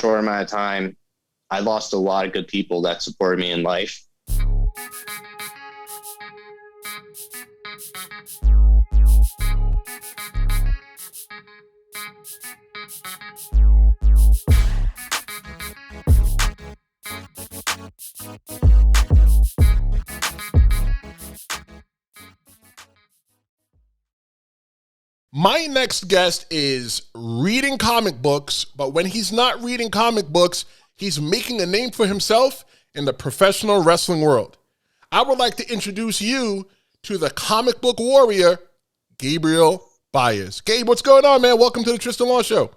short amount of time, I lost a lot of good people that supported me in life. My next guest is reading comic books, but when he's not reading comic books, he's making a name for himself in the professional wrestling world. I would like to introduce you to the comic book warrior, Gabe Baez. Gabe, what's going on, man? Welcome to the Tristen Law Show.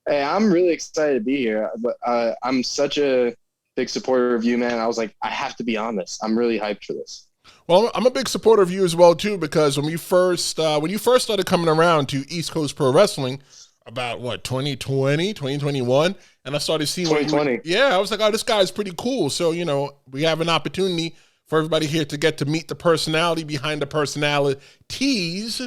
Hey, I'm really excited to be here. But I'm such a big supporter of you, man. I was like, I have to be on this. I'm really hyped for this. Well, I'm a big supporter of you as well, too, because when you first started coming around to East Coast Pro Wrestling about, 2021, and I started seeing 2020. I was like, oh, this guy's pretty cool. So, we have an opportunity for everybody here to get to meet the personality behind the personalities.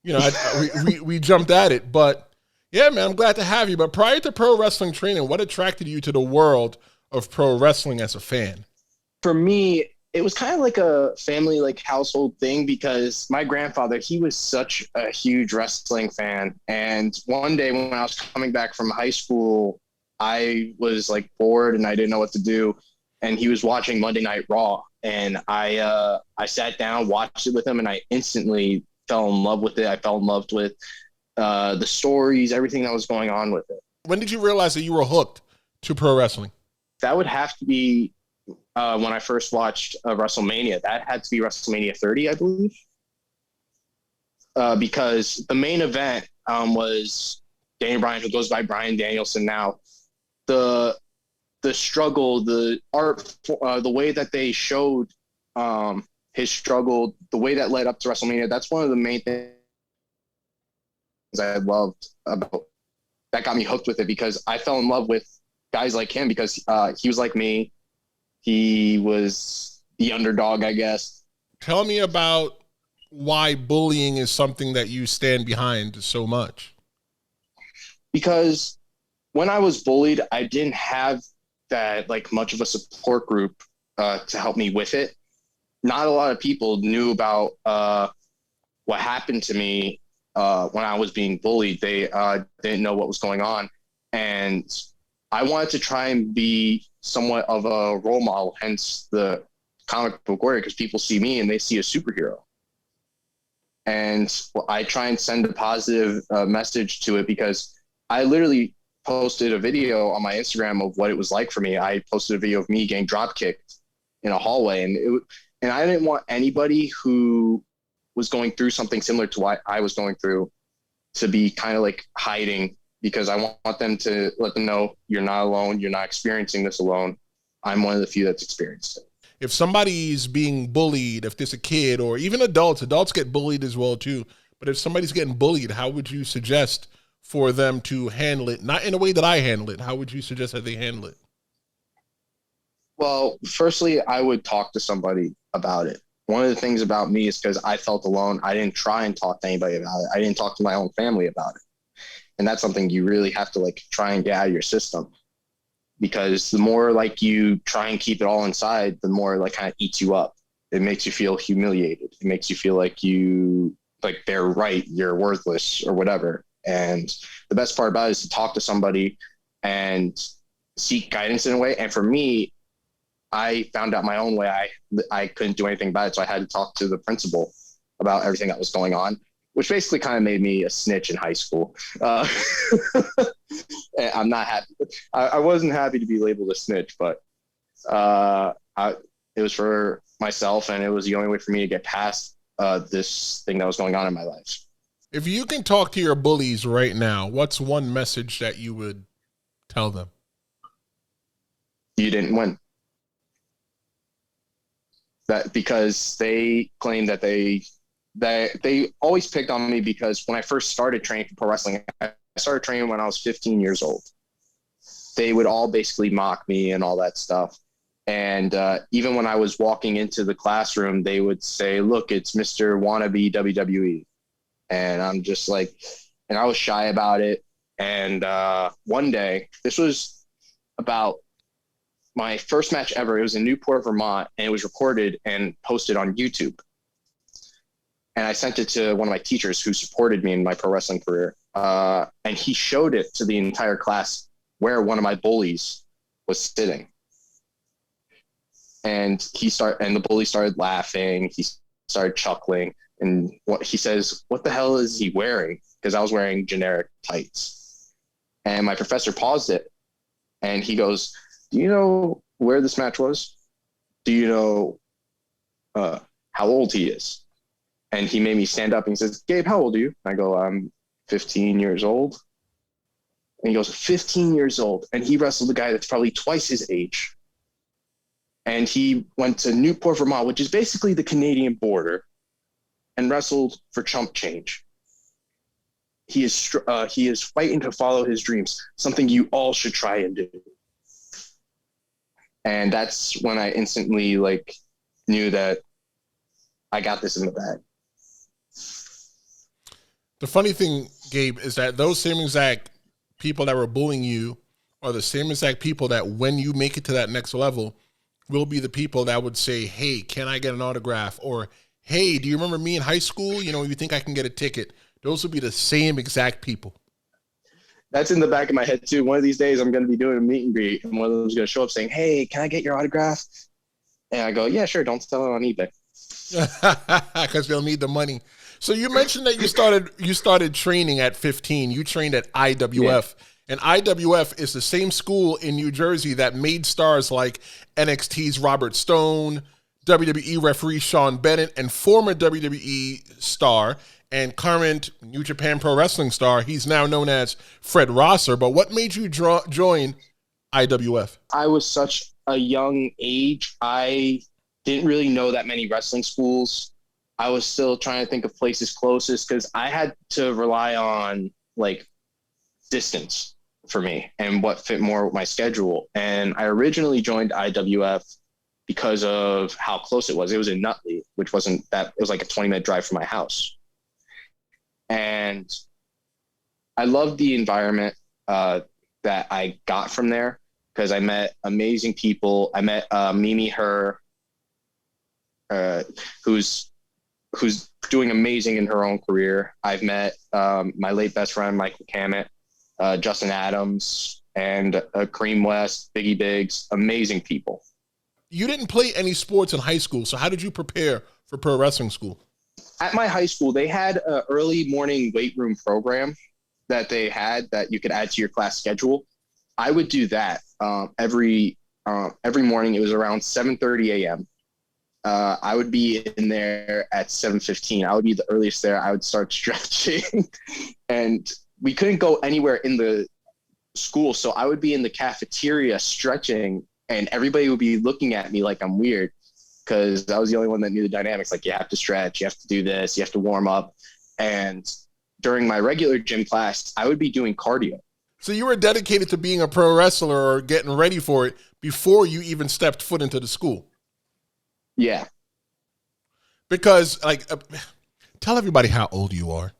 We jumped at it. But, yeah, man, I'm glad to have you. But prior to pro wrestling training, what attracted you to the world of pro wrestling as a fan? For me, it was kind of like a family, household thing, because my grandfather, he was such a huge wrestling fan. And one day when I was coming back from high school, I was bored and I didn't know what to do. And he was watching Monday Night Raw. And I sat down, watched it with him, and I instantly fell in love with it. I fell in love with the stories, everything that was going on with it. When did you realize that you were hooked to pro wrestling? That would have to be when I first watched WrestleMania. That had to be WrestleMania 30, I believe. Because the main event was Daniel Bryan, who goes by Bryan Danielson now. The struggle, the art, the way that they showed his struggle, the way that led up to WrestleMania, that's one of the main things I loved about that got me hooked with it, because I fell in love with guys like him because he was like me. He was the underdog, I guess. Tell me about why bullying is something that you stand behind so much. Because when I was bullied, I didn't have that much of a support group to help me with it. Not a lot of people knew about what happened to me when I was being bullied. They didn't know what was going on. And I wanted to try and be somewhat of a role model, hence the comic book warrior, because people see me and they see a superhero. And I try and send a positive message to it, because I literally posted a video on my Instagram of what it was like for me. I posted a video of me getting drop kicked in a hallway, and I didn't want anybody who was going through something similar to what I was going through to be kind of hiding, because I want them to let them know you're not alone. You're not experiencing this alone. I'm one of the few that's experienced it. If somebody's being bullied, if there's a kid or even adults get bullied as well too. But if somebody's getting bullied, how would you suggest for them to handle it? Not in a way that I handle it. How would you suggest that they handle it? Well, firstly, I would talk to somebody about it. One of the things about me is because I felt alone, I didn't try and talk to anybody about it. I didn't talk to my own family about it. And that's something you really have to try and get out of your system, because the more you try and keep it all inside, the more kind of eats you up. It makes you feel humiliated. It makes you feel like they're right, you're worthless or whatever. And the best part about it is to talk to somebody and seek guidance in a way. And for me, I found out my own way. I couldn't do anything about it. So I had to talk to the principal about everything that was going on, which basically kind of made me a snitch in high school. I'm not happy. I wasn't happy to be labeled a snitch, but it was for myself, and it was the only way for me to get past this thing that was going on in my life. If you can talk to your bullies right now, what's one message that you would tell them? You didn't win. That because they claim that they always picked on me, because when I first started training for pro wrestling, I started training when I was 15 years old. They would all basically mock me and all that stuff. And even when I was walking into the classroom, they would say, look, it's Mr. Wannabe WWE. And I'm just and I was shy about it. And one day, this was about my first match ever. It was in Newport, Vermont, and it was recorded and posted on YouTube. And I sent it to one of my teachers who supported me in my pro wrestling career. And he showed it to the entire class where one of my bullies was sitting. And the bully started laughing. He started chuckling. And he says, "What the hell is he wearing?" Because I was wearing generic tights. And my professor paused it. And he goes, "Do you know where this match was? Do you know how old he is?" And he made me stand up and he says, "Gabe, how old are you?" I go, "I'm 15 years old." And he goes, 15 years old. And he wrestled a guy that's probably twice his age. And he went to Newport, Vermont, which is basically the Canadian border, and wrestled for chump change. He is fighting to follow his dreams, something you all should try and do. And that's when I instantly knew that I got this in the bag. The funny thing, Gabe, is that those same exact people that were bullying you are the same exact people that when you make it to that next level will be the people that would say, "Hey, can I get an autograph?" Or, "Hey, do you remember me in high school? You think I can get a ticket?" Those will be the same exact people. That's in the back of my head too. One of these days I'm going to be doing a meet and greet, and one of them is going to show up saying, "Hey, can I get your autograph?" And I go, "Yeah, sure. Don't sell it on eBay." Because they'll need the money. So you mentioned that you started training at 15. You trained at IWF. Yeah. And IWF is the same school in New Jersey that made stars like NXT's Robert Stone, WWE referee Sean Bennett, and former WWE star and current New Japan Pro Wrestling star. He's now known as Fred Rosser. But what made you join IWF? I was such a young age. I didn't really know that many wrestling schools. I was still trying to think of places closest because I had to rely on distance for me and what fit more with my schedule. And I originally joined IWF because of how close it was. It was in Nutley, which wasn't that, it was like a 20-minute drive from my house. And I loved the environment that I got from there because I met amazing people. I met Mimi Her, who's doing amazing in her own career. I've met my late best friend, Michael Cammett, Justin Adams, and Kareem West, Biggie Biggs, amazing people. You didn't play any sports in high school, so how did you prepare for pro wrestling school? At my high school, they had an early morning weight room program that they had that you could add to your class schedule. I would do that every morning. It was around 7:30 a.m. I would be in there at 7:15. I would be the earliest there. I would start stretching and we couldn't go anywhere in the school. So I would be in the cafeteria stretching and everybody would be looking at me like I'm weird because I was the only one that knew the dynamics. Like, you have to stretch, you have to do this, you have to warm up. And during my regular gym class, I would be doing cardio. So you were dedicated to being a pro wrestler or getting ready for it before you even stepped foot into the school. Yeah. Because, tell everybody how old you are.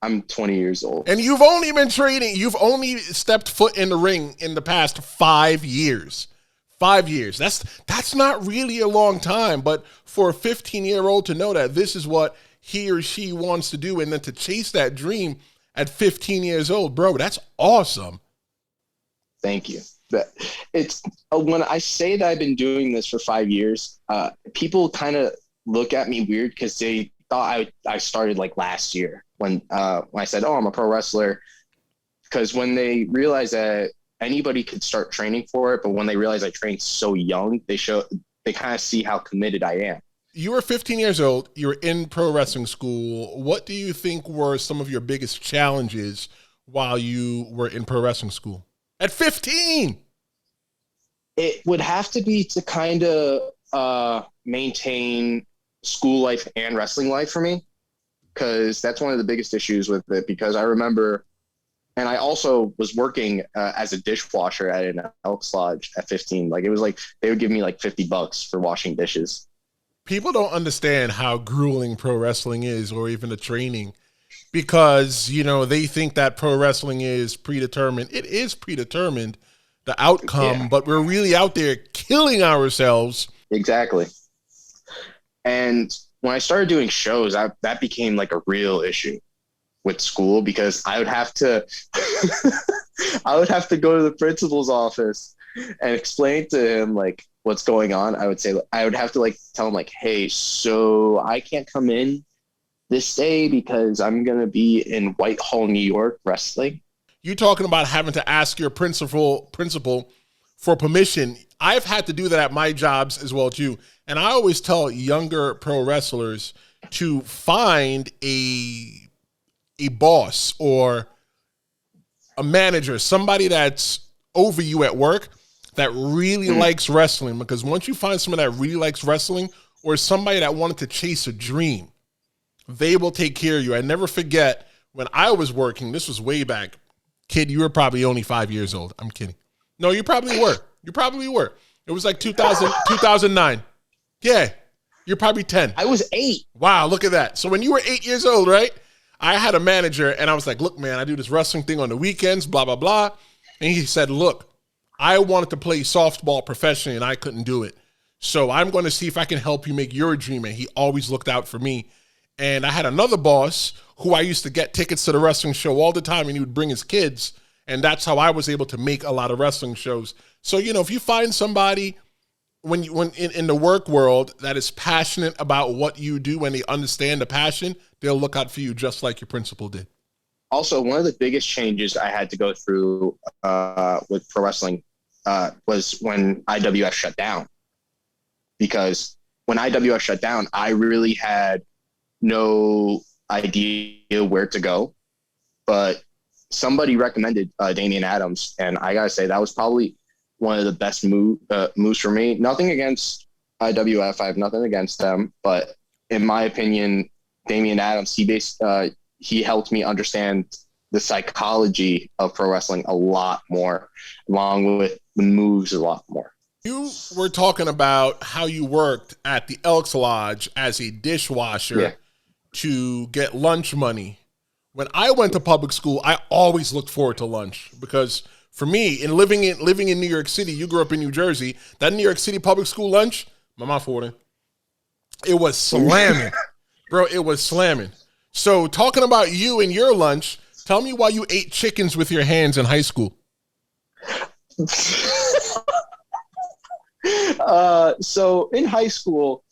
I'm 20 years old. And you've only been training. You've only stepped foot in the ring in the past 5 years. 5 years. That's not really a long time. But for a 15-year-old to know that this is what he or she wants to do and then to chase that dream at 15 years old, bro, that's awesome. Thank you. It's when I say that I've been doing this for 5 years, people kind of look at me weird because they thought I started last year when I said, "Oh, I'm a pro wrestler," because when they realize that anybody could start training for it, but when they realize I trained so young, they kind of see how committed I am. You were 15 years old. You were in pro wrestling school. What do you think were some of your biggest challenges while you were in pro wrestling school? At 15? It would have to be to kind of maintain school life and wrestling life for me, because that's one of the biggest issues with it. Because I remember, and I also was working as a dishwasher at an Elks Lodge at 15. It was they would give me $50 for washing dishes. People don't understand how grueling pro wrestling is, or even the training. because, they think that pro wrestling is predetermined. It is predetermined, the outcome, but we're really out there killing ourselves. Exactly. And when I started doing shows, that became like a real issue with school, because I would have to I would have to go to the principal's office and explain to him like what's going on. I would have to like tell him like, hey, so I can't come in this day because I'm going to be in Whitehall, New York wrestling. You're talking about having to ask your principal for permission. I've had to do that at my jobs as well too. And I always tell younger pro wrestlers to find a boss or a manager, somebody that's over you at work that really likes wrestling. Because once you find someone that really likes wrestling, or somebody that wanted to chase a dream, they will take care of you. I never forget when I was working, this was way back. Kid, you were probably only 5 years old. I'm kidding. No, you probably were. It was like 2009. Yeah, you're probably 10. I was 8. Wow, look at that. So when you were 8 years old, right? I had a manager, and I was like, look, man, I do this wrestling thing on the weekends, blah, blah, blah. And he said, look, I wanted to play softball professionally, and I couldn't do it. So I'm going to see if I can help you make your dream. And he always looked out for me. And I had another boss who I used to get tickets to the wrestling show all the time, and he would bring his kids. And that's how I was able to make a lot of wrestling shows. So, if you find somebody when in the work world that is passionate about what you do, when they understand the passion, they'll look out for you just like your principal did. Also, one of the biggest changes I had to go through with pro wrestling was when IWF shut down. Because when IWF shut down, I really had no idea where to go. But somebody recommended Damian Adams, and I gotta say that was probably one of the best moves for me. Nothing against IWF, I have nothing against them, but in my opinion, Damian Adams, he helped me understand the psychology of pro wrestling a lot more, along with the moves a lot more. You were talking about how you worked at the Elks Lodge as a dishwasher to get lunch money. When I went to public school, I always looked forward to lunch, because for me, in living in New York City, you grew up in New Jersey, that New York City public school lunch, Mama Forden, it was slamming. Bro, it was slamming. So talking about you and your lunch, tell me why you ate chickens with your hands in high school. So in high school,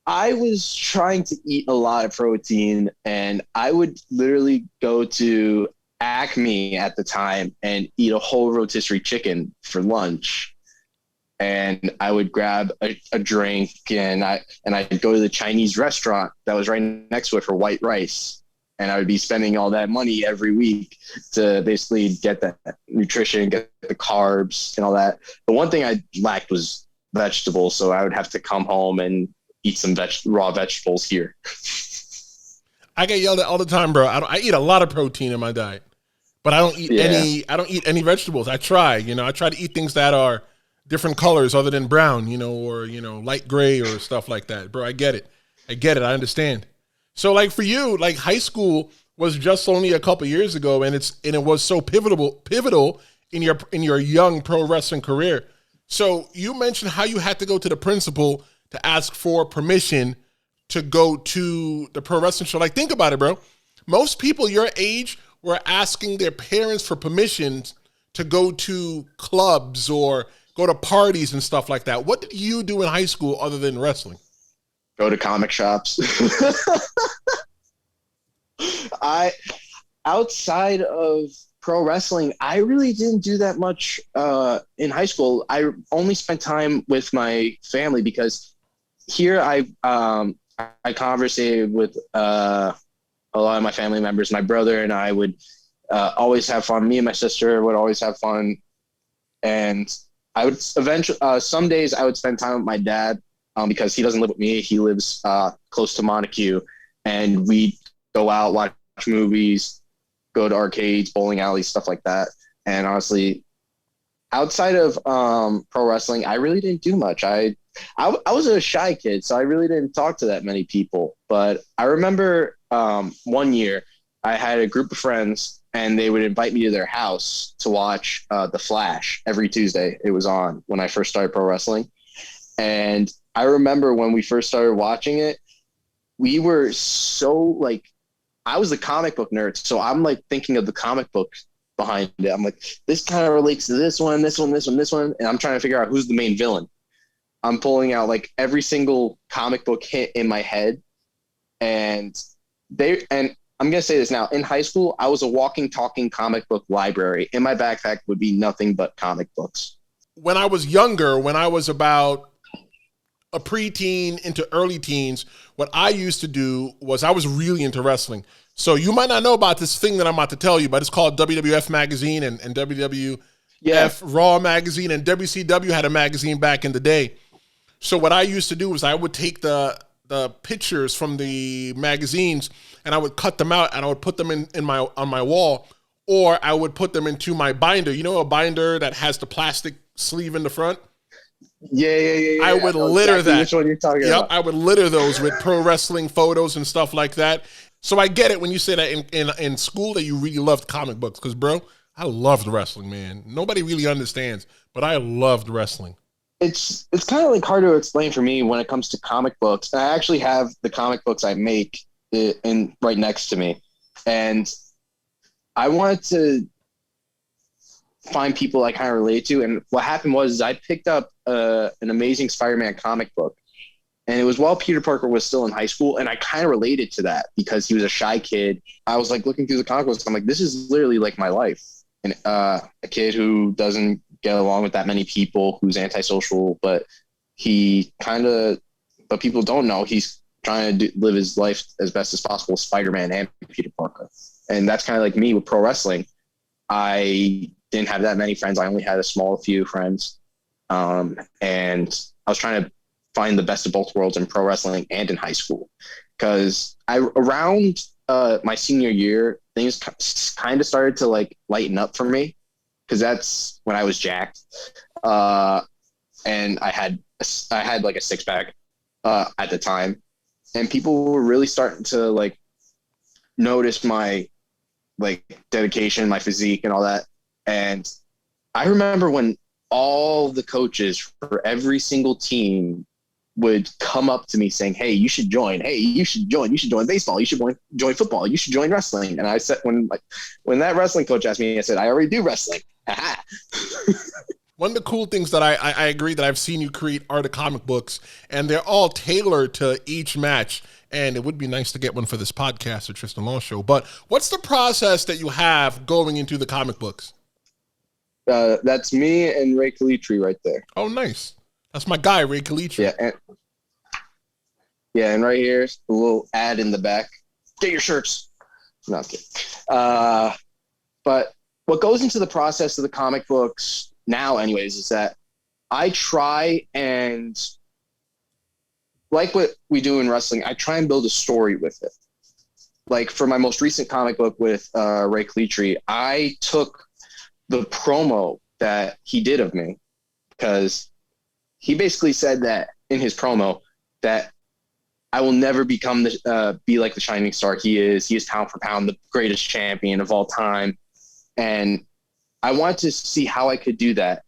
I was trying to eat a lot of protein, and I would literally go to Acme at the time and eat a whole rotisserie chicken for lunch. And I would grab a drink, and I'd go to the Chinese restaurant that was right next to it for white rice. And I would be spending all that money every week to basically get that nutrition, get the carbs and all that. The one thing I lacked was vegetables. So I would have to come home and eat some raw vegetables here. I get yelled at all the time, bro. I eat a lot of protein in my diet, but I don't eat any vegetables. I try to eat things that are different colors other than brown, or light gray or stuff like that. Bro, I get it. I understand. So like for you, like high school was just only a couple years ago, and it was so pivotal in your young pro wrestling career. So you mentioned how you had to go to the principal to ask for permission to go to the pro wrestling show. Like, think about it, bro. Most people your age were asking their parents for permission to go to clubs or go to parties and stuff like that. What did you do in high school other than wrestling? Go to comic shops. Outside of pro wrestling, I really didn't do that much in high school. I only spent time with my family, because here I conversated with a lot of my family members. My brother and I would always have fun. Me and my sister would always have fun. And I would eventually, some days I would spend time with my dad because he doesn't live with me. He lives close to Montague, and we'd go out, watch movies, go to arcades, bowling alleys, stuff like that. And honestly, outside of pro wrestling, I really didn't do much. I was a shy kid, so I really didn't talk to that many people. But I remember one year I had a group of friends, and they would invite me to their house to watch The Flash every Tuesday. It was on when I first started pro wrestling. And I remember when we first started watching it, we were so like, I was the comic book nerd. So I'm like thinking of the comic book behind it. I'm like, this kind of relates to this one, this one, this one, this one. And I'm trying to figure out who's the main villain. I'm pulling out like every single comic book hit in my head. And I'm going to say this now. In high school, I was a walking, talking comic book library. In my backpack would be nothing but comic books. When I was younger, when I was about a preteen into early teens, what I used to do was I was really into wrestling. So you might not know about this thing that I'm about to tell you, but it's called WWF Magazine and WWF Raw Magazine, and WCW had a magazine back in the day. So what I used to do was I would take the pictures from the magazines and I would cut them out and I would put them on my wall, or I would put them into my binder. You know, a binder that has the plastic sleeve in the front? Yeah. I would litter exactly that. Which one you're talking about? I would litter those with pro wrestling photos and stuff like that. So I get it when you say that in school that you really loved comic books, because, bro, I loved wrestling, man. Nobody really understands, but I loved wrestling. It's kind of like hard to explain for me when it comes to comic books. I actually have the comic books I make in right next to me, and I wanted to find people I kind of relate to. And what happened was I picked up an Amazing Spider-Man comic book, and it was while Peter Parker was still in high school, and I kind of related to that because he was a shy kid. I was like looking through the comic books, I'm like, this is literally like my life. And a kid who doesn't get along with that many people, who's antisocial, but but people don't know he's trying to live his life as best as possible, Spider-Man and Peter Parker. And that's kind of like me with pro wrestling. I didn't have that many friends. I only had a small few friends. And I was trying to find the best of both worlds in pro wrestling and in high school. Because around my senior year, things kind of started to like lighten up for me, because that's when I was jacked. And I had like a six pack at the time. And people were really starting to like notice my like dedication, my physique and all that. And I remember when all the coaches for every single team would come up to me saying, hey, you should join. Hey, you should join baseball. You should join football. You should join wrestling. And I said, when that wrestling coach asked me, I said, I already do wrestling. One of the cool things that I agree that I've seen you create are the comic books, and they're all tailored to each match. And it would be nice to get one for this podcast, the Tristen Law Show. But what's the process that you have going into the comic books? That's me and Ray Calitri right there. Oh, nice. That's my guy, Ray Calitri. And right here, a little ad in the back. Get your shirts. No, I'm kidding. But what goes into the process of the comic books now, anyways, is that I try and, like what we do in wrestling, I try and build a story with it. Like for my most recent comic book with Ray Calitri, I took the promo that he did of me, because he basically said that in his promo that I will never be like the shining star he is. He is pound for pound the greatest champion of all time. And I wanted to see how I could do that.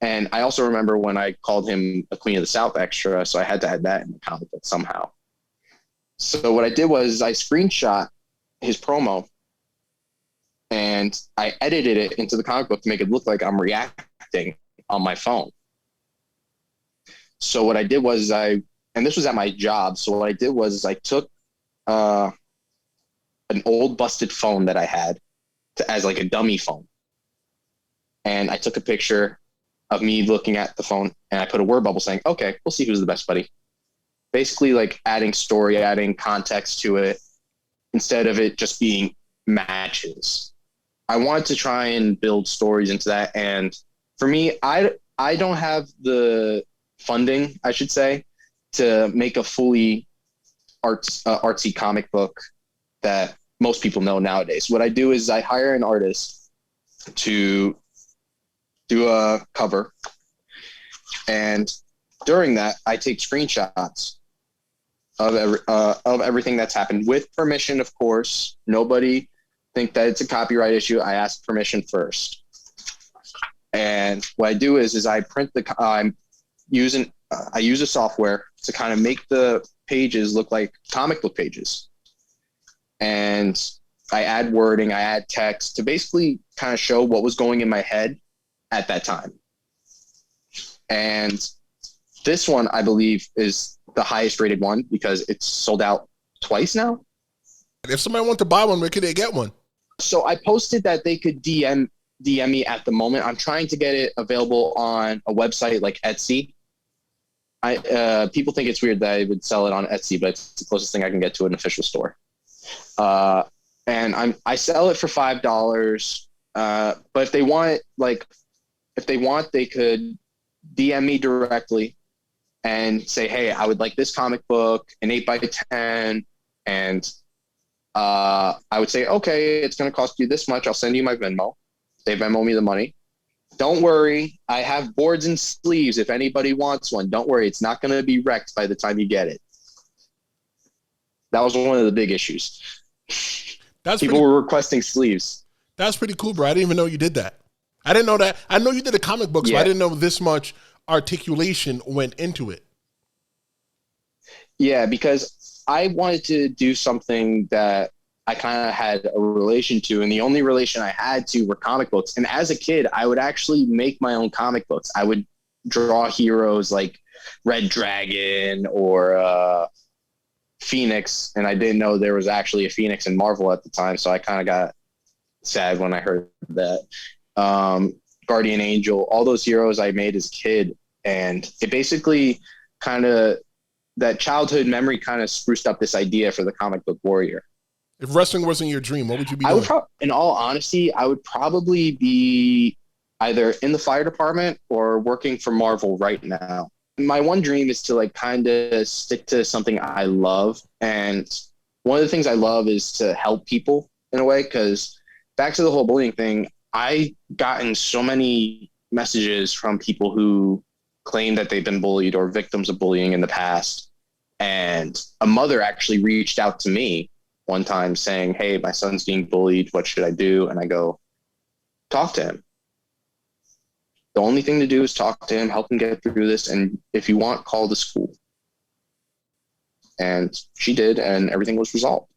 And I also remember when I called him a Queen of the South extra, so I had to add that in the comic book somehow. So what I did was I screenshot his promo and I edited it into the comic book to make it look like I'm reacting on my phone. So what I did was and this was at my job. So what I did was I took an old busted phone that I had as like a dummy phone. And I took a picture of me looking at the phone and I put a word bubble saying, okay, we'll see who's the best buddy. Basically like adding story, adding context to it instead of it just being matches. I wanted to try and build stories into that. And for me, I don't have the funding, I should say, to make a fully artsy comic book that most people know nowadays. What I do is I hire an artist to do a cover, and during that I take screenshots of everything that's happened, with permission, of course. Nobody think that it's a copyright issue. I ask permission first. And what I do is I print I'm using, I use a software to kind of make the pages look like comic book pages. And I add wording, I add text to basically kind of show what was going in my head at that time. And this one, I believe, is the highest rated one because it's sold out twice now. If somebody wants to buy one, where could they get one? So I posted that they could DM me at the moment. I'm trying to get it available on a website like Etsy. People think it's weird that I would sell it on Etsy, but it's the closest thing I can get to an official store. And I sell it for $5. But if they want it, they could DM me directly and say, hey, I would like this comic book, an 8x10. And I would say, okay, it's going to cost you this much. I'll send you my Venmo. They Venmo me the money. Don't worry. I have boards and sleeves if anybody wants one. Don't worry. It's not going to be wrecked by the time you get it. That was one of the big issues. People were requesting sleeves. That's pretty cool, bro. I didn't even know you did that. I didn't know that. I know you did the comic books, but I didn't know this much articulation went into it. Yeah, because I wanted to do something that I kind of had a relation to, and the only relation I had to were comic books. And as a kid, I would actually make my own comic books. I would draw heroes like Red Dragon or Phoenix, and I didn't know there was actually a Phoenix in Marvel at the time, so I kind of got sad when I heard that. Guardian Angel, all those heroes I made as a kid, and it basically kind of, that childhood memory kind of spruced up this idea for the comic book warrior. If wrestling wasn't your dream, what would you be doing? In all honesty, I would probably be either in the fire department or working for Marvel right now. My one dream is to like kind of stick to something I love. And one of the things I love is to help people in a way, because back to the whole bullying thing, I gotten so many messages from people who claim that they've been bullied or victims of bullying in the past. And a mother actually reached out to me one time saying, hey, my son's being bullied. What should I do? And I go, talk to him. The only thing to do is talk to him, help him get through this. And if you want, call the school. And she did, and everything was resolved.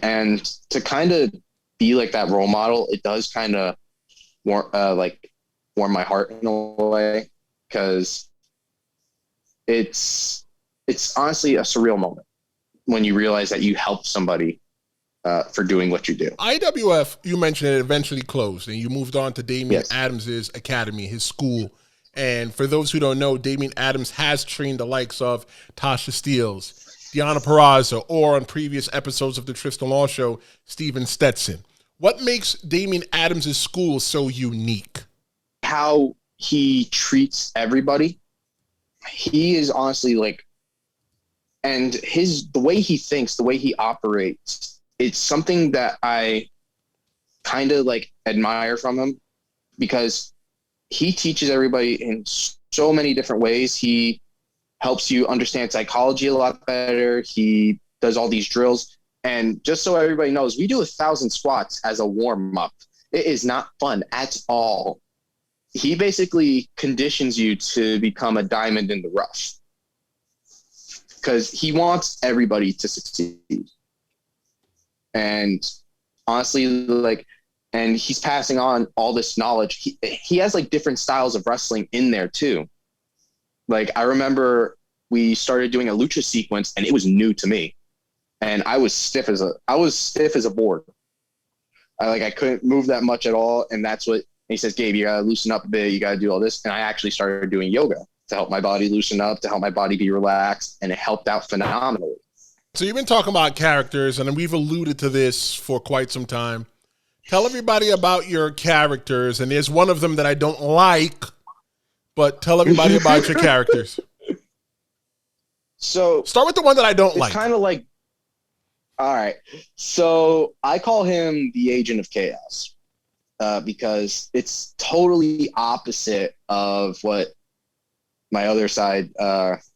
And to kind of be like that role model, it does kind of warm my heart in a way, because it's honestly a surreal moment when you realize that you helped somebody for doing what you do. IWF, you mentioned it eventually closed, and you moved on to Damian Adams's academy, his school. And for those who don't know, Damian Adams has trained the likes of Tasha Steeles, Deanna Peraza, or on previous episodes of the Tristen Law Show, Steven Stetson. What makes Damian Adams's school so unique? How he treats everybody. He is honestly like, and the way he thinks, the way he operates, it's something that I kind of like admire from him, because he teaches everybody in so many different ways. He helps you understand psychology a lot better. He does all these drills. And just so everybody knows, we do 1,000 squats as a warm-up. It is not fun at all. He basically conditions you to become a diamond in the rough, because he wants everybody to succeed. And honestly, and he's passing on all this knowledge. He has like different styles of wrestling in there too. Like, I remember we started doing a lucha sequence, and it was new to me, and I was stiff as a board. I couldn't move that much at all. And that's what he says, Gabe, you gotta loosen up a bit. You gotta do all this. And I actually started doing yoga to help my body loosen up, to help my body be relaxed. And it helped out phenomenally. So you've been talking about characters, and we've alluded to this for quite some time. Tell everybody about your characters, and there's one of them that I don't like, but tell everybody about your characters. So start with the one that I don't like. It's kind of like, all right. So I call him the Agent of Chaos, because it's totally opposite of what my other side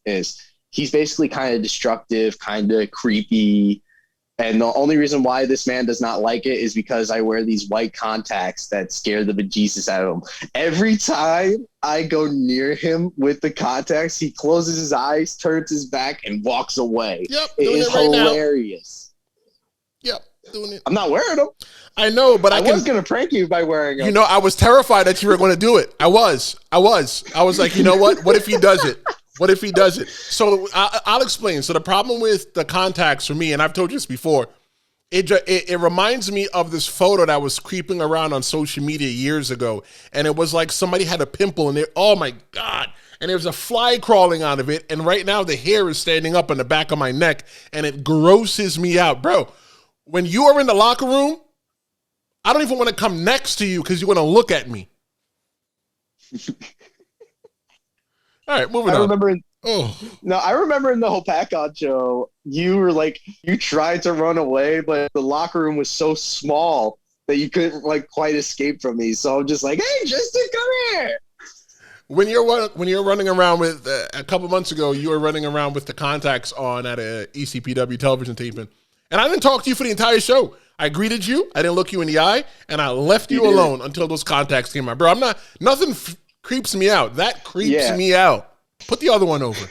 is. he's basically kind of destructive, kind of creepy. And the only reason why this man does not like it is because I wear these white contacts that scare the bejesus out of him. Every time I go near him with the contacts, he closes his eyes, turns his back, and walks away. Yep, It is right hilarious. Now. Yep, doing it. I'm not wearing them. I know, but I was going to prank you by wearing them. You know, I was terrified that you were going to do it. I was like, you know what? What if he does it? What if he does it? So I'll explain. So the problem with the contacts for me, and I've told you this before, it reminds me of this photo that was creeping around on social media years ago. And it was like somebody had a pimple and oh my God. And there was a fly crawling out of it. And right now the hair is standing up on the back of my neck and it grosses me out. Bro, when you are in the locker room, I don't even want to come next to you because you want to look at me. All right, moving on. I remember in the whole Pack-On show, you were like, you tried to run away, but the locker room was so small that you couldn't like quite escape from me. So I'm just like, hey, Tristan, come here. When you're running around with a couple months ago, you were running around with the contacts on at a ECPW television taping, and I didn't talk to you for the entire show. I greeted you, I didn't look you in the eye, and I left you alone until those contacts came out, bro. Nothing creeps me out. That creeps me out. Put the other one over.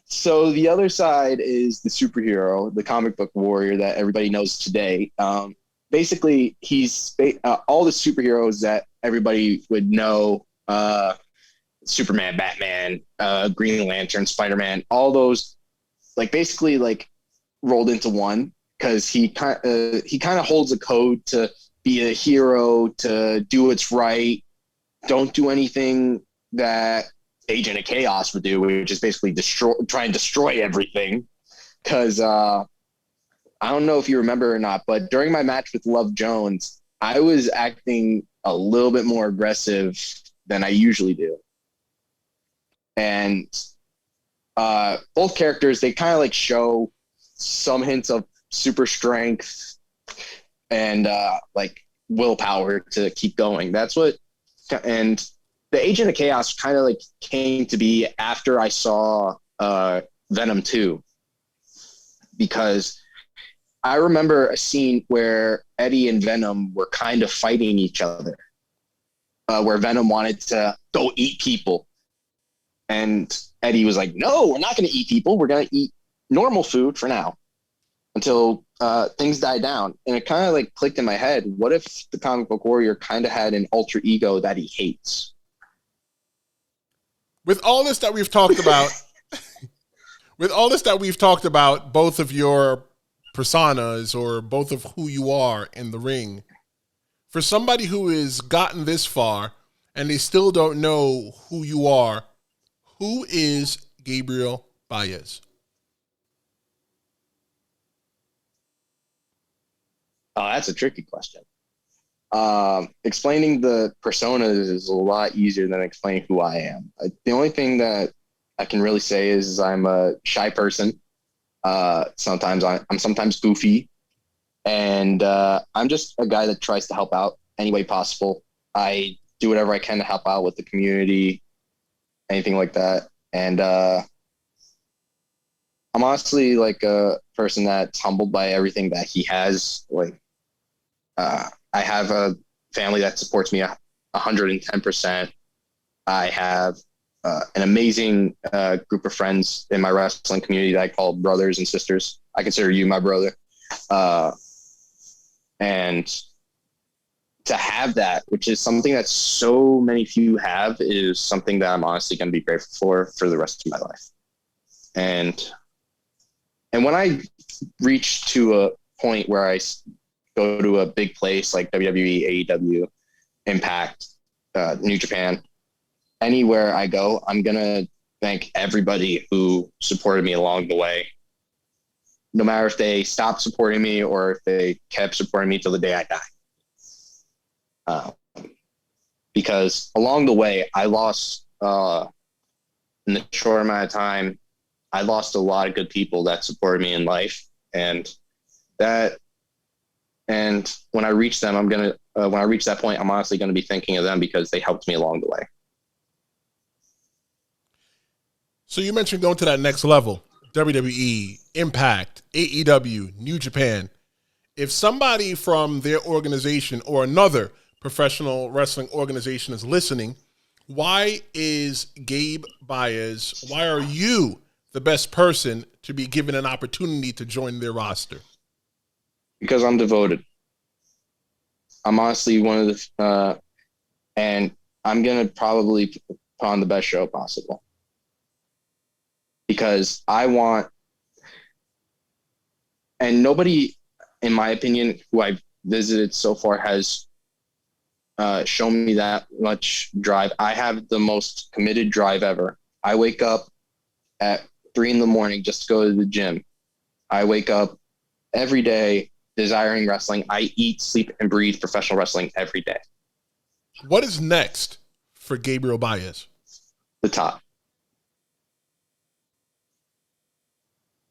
So the other side is the superhero, the comic book warrior that everybody knows today. Basically, he's all the superheroes that everybody would know, Superman, Batman, Green Lantern, Spider-Man, all those, like basically like rolled into one, because he kind of holds a code to be a hero, to do what's right, don't do anything that Agent of Chaos would do, which is basically try and destroy everything. Because I don't know if you remember or not, but during my match with Love Jones, I was acting a little bit more aggressive than I usually do. And both characters, they kind of like show some hints of super strength and like willpower to keep going. That's what, and the Agent of Chaos kind of like came to be after I saw Venom 2, because I remember a scene where Eddie and Venom were kind of fighting each other, where Venom wanted to go eat people. And Eddie was like, no, we're not going to eat people. We're going to eat normal food for now until things die down. And it kind of like clicked in my head. What if the comic book warrior kind of had an alter ego that he hates? With all this that we've talked about, both of your personas or both of who you are in the ring, for somebody who has gotten this far and they still don't know who you are, who is Gabriel Baez? Oh, that's a tricky question. Explaining the personas is a lot easier than explaining who I am. The only thing that I can really say is I'm a shy person. Sometimes I'm sometimes goofy, and I'm just a guy that tries to help out any way possible. I do whatever I can to help out with the community, anything like that. And I'm honestly like a person that's humbled by everything that he has. Like, I have a family that supports me 110%. I have an amazing group of friends in my wrestling community that I call brothers and sisters. I consider you my brother. And to have that, which is something that so many few have, is something that I'm honestly going to be grateful for the rest of my life. And when I reach to a point where I go to a big place like WWE, AEW, Impact, New Japan, anywhere I go, I'm going to thank everybody who supported me along the way. No matter if they stopped supporting me or if they kept supporting me till the day I die. Because along the way, I lost, in the short amount of time, I lost a lot of good people that supported me in life. And when I reach them, when I reach that point, I'm honestly going to be thinking of them because they helped me along the way. So you mentioned going to that next level, WWE, Impact, AEW, New Japan. If somebody from their organization or another professional wrestling organization is listening, why is Gabe Baez, why are you the best person to be given an opportunity to join their roster? Because I'm devoted. I'm honestly one of the, and I'm going to probably put on the best show possible. Because I want, and nobody, in my opinion, who I've visited so far has shown me that much drive. I have the most committed drive ever. I wake up at 3 a.m. just to go to the gym. I wake up every day desiring wrestling. I eat, sleep, and breathe professional wrestling every day. What is next for Gabriel Baez? The top.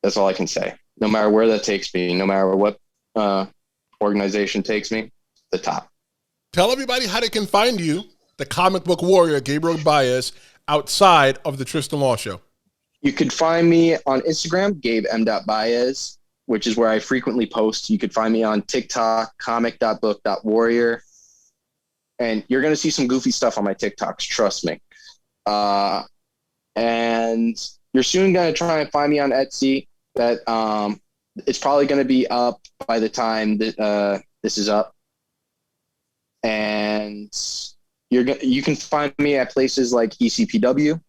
That's all I can say. No matter where that takes me, no matter what organization takes me, the top. Tell everybody how they can find you, the comic book warrior, Gabriel Baez, outside of the Tristen Law Show. You could find me on Instagram, GabeM.Baez, which is where I frequently post. You could find me on TikTok, comic.book.warrior. And you're going to see some goofy stuff on my TikToks, trust me. And you're soon going to try and find me on Etsy. That it's probably going to be up by the time that this is up. And you can find me at places like ECPW,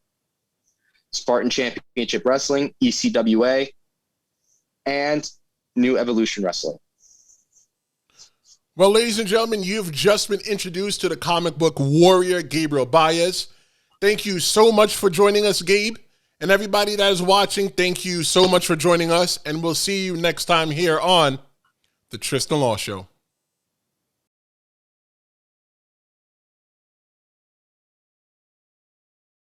Spartan Championship Wrestling, ECWA, and New Evolution Wrestling. Well, ladies and gentlemen, you've just been introduced to the comic book warrior, Gabriel Baez. Thank you so much for joining us, Gabe. And everybody that is watching, thank you so much for joining us. And we'll see you next time here on the Tristen Law Show.